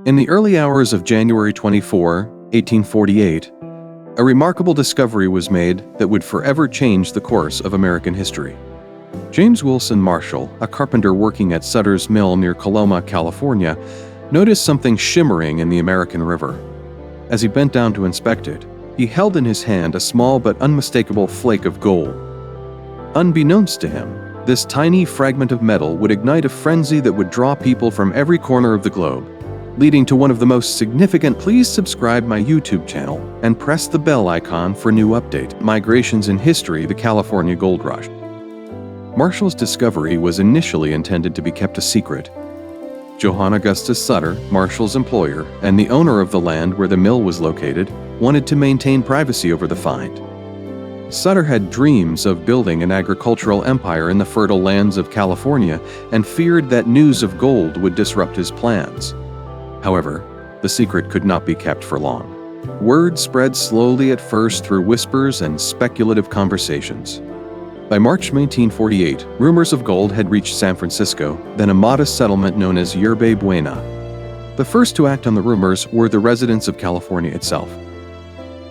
In the early hours of January 24, 1848, a remarkable discovery was made that would forever change the course of American history. James Wilson Marshall, a carpenter working at Sutter's mill near Coloma, California, noticed something shimmering in the American River. As he bent down to inspect it, he held in his hand a small but unmistakable flake of gold. Unbeknownst to him, this tiny fragment of metal would ignite a frenzy that would draw people from every corner of the globe, leading to one of the most significant. Please subscribe my YouTube channel and press the bell icon for new update. Migrations in history, the California Gold Rush. Marshall's discovery was initially intended to be kept a secret. Johann Augustus Sutter, Marshall's employer and the owner of the land where the mill was located, wanted to maintain privacy over the find. Sutter had dreams of building an agricultural empire in the fertile lands of California and feared that news of gold would disrupt his plans. However, the secret could not be kept for long. Word spread slowly at first through whispers and speculative conversations. By March 1848, rumors of gold had reached San Francisco, then a modest settlement known as Yerba Buena. The first to act on the rumors were the residents of California itself.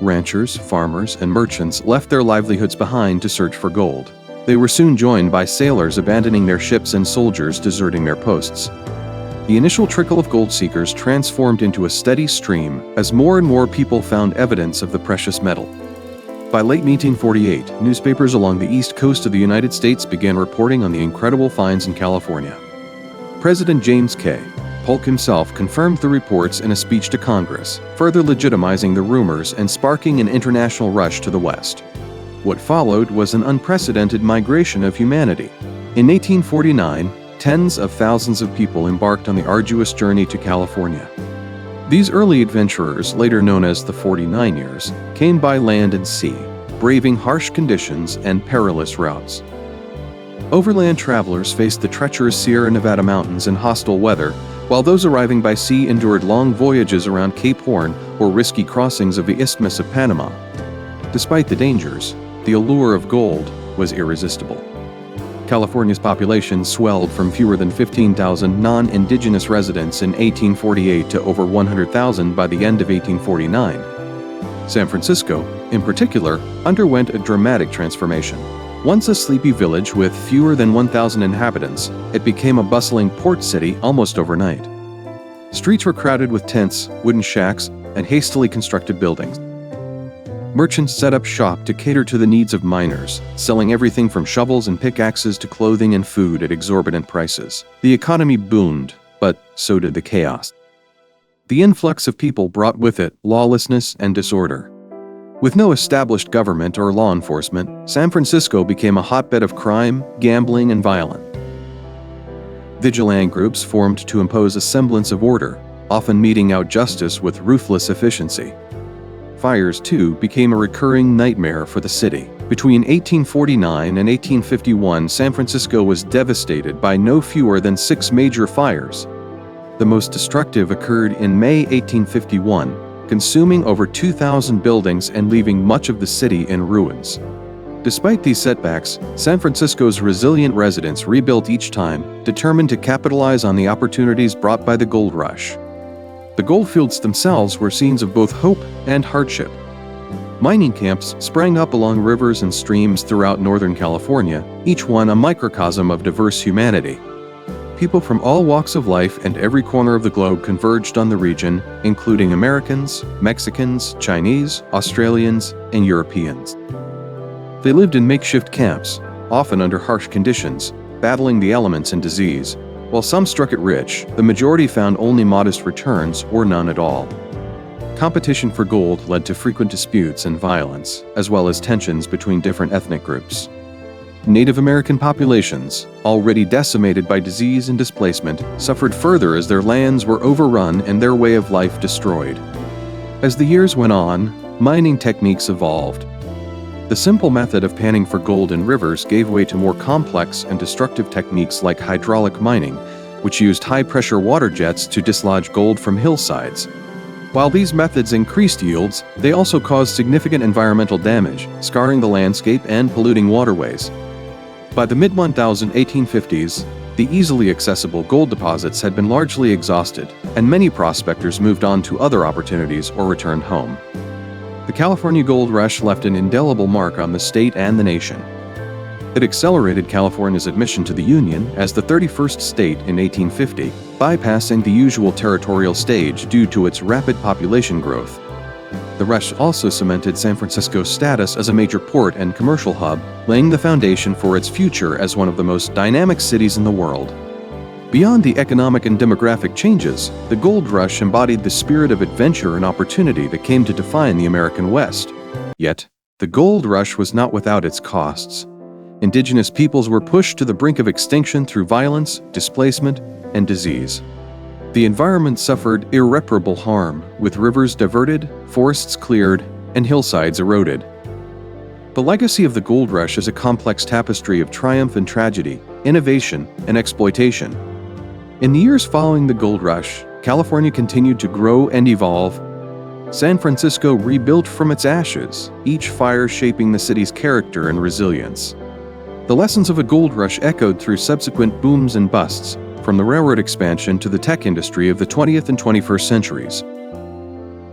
Ranchers, farmers, and merchants left their livelihoods behind to search for gold. They were soon joined by sailors abandoning their ships and soldiers deserting their posts. The initial trickle of gold seekers transformed into a steady stream as more and more people found evidence of the precious metal. By late 1848, newspapers along the east coast of the United States began reporting on the incredible finds in California. President James K. Polk himself confirmed the reports in a speech to Congress, further legitimizing the rumors and sparking an international rush to the west. What followed was an unprecedented migration of humanity. In 1849, tens of thousands of people embarked on the arduous journey to California. These early adventurers, later known as the 49ers, came by land and sea, braving harsh conditions and perilous routes. Overland travelers faced the treacherous Sierra Nevada mountains and hostile weather, while those arriving by sea endured long voyages around Cape Horn or risky crossings of the Isthmus of Panama. Despite the dangers, the allure of gold was irresistible. California's population swelled from fewer than 15,000 non-indigenous residents in 1848 to over 100,000 by the end of 1849. San Francisco, in particular, underwent a dramatic transformation. Once a sleepy village with fewer than 1,000 inhabitants, it became a bustling port city almost overnight. Streets were crowded with tents, wooden shacks, and hastily constructed buildings. Merchants set up shop to cater to the needs of miners, selling everything from shovels and pickaxes to clothing and food at exorbitant prices. The economy boomed, but so did the chaos. The influx of people brought with it lawlessness and disorder. With no established government or law enforcement, San Francisco became a hotbed of crime, gambling, and violence. Vigilante groups formed to impose a semblance of order, often meting out justice with ruthless efficiency. Fires, too, became a recurring nightmare for the city. Between 1849 and 1851, San Francisco was devastated by no fewer than 6 major fires. The most destructive occurred in May 1851, consuming over 2,000 buildings and leaving much of the city in ruins. Despite these setbacks, San Francisco's resilient residents rebuilt each time, determined to capitalize on the opportunities brought by the gold rush. The Goldfields themselves were scenes of both hope and hardship. Mining camps sprang up along rivers and streams throughout Northern California, each one a microcosm of diverse humanity. People from all walks of life and every corner of the globe converged on the region, including Americans, Mexicans, Chinese, Australians, and Europeans. They lived in makeshift camps, often under harsh conditions, battling the elements and disease. While some struck it rich, the majority found only modest returns or none at all. Competition for gold led to frequent disputes and violence, as well as tensions between different ethnic groups. Native American populations, already decimated by disease and displacement, suffered further as their lands were overrun and their way of life destroyed. As the years went on, mining techniques evolved. The simple method of panning for gold in rivers gave way to more complex and destructive techniques like hydraulic mining, which used high-pressure water jets to dislodge gold from hillsides. While these methods increased yields, they also caused significant environmental damage, scarring the landscape and polluting waterways. By the mid-1850s, The easily accessible gold deposits had been largely exhausted, and many prospectors moved on to other opportunities or returned home. The California gold rush left an indelible mark on the state and the nation. It accelerated California's admission to the Union as the 31st state in 1850, bypassing the usual territorial stage due to its rapid population growth. The rush also cemented San Francisco's status as a major port and commercial hub, laying the foundation for its future as one of the most dynamic cities in the world. Beyond the economic and demographic changes, the gold rush embodied the spirit of adventure and opportunity that came to define the American West. Yet, the gold rush was not without its costs. Indigenous peoples were pushed to the brink of extinction through violence, displacement, and disease. The environment suffered irreparable harm, with rivers diverted, forests cleared, and hillsides eroded. The legacy of the gold rush is a complex tapestry of triumph and tragedy, innovation and exploitation. In the years following the gold rush, California continued to grow and evolve. San Francisco rebuilt from its ashes, each fire shaping the city's character and resilience. The lessons of a gold rush echoed through subsequent booms and busts, from the railroad expansion to the tech industry of the 20th and 21st centuries.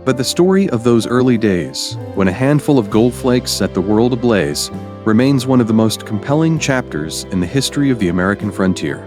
But the story of those early days, when a handful of gold flakes set the world ablaze, remains one of the most compelling chapters in the history of the American frontier.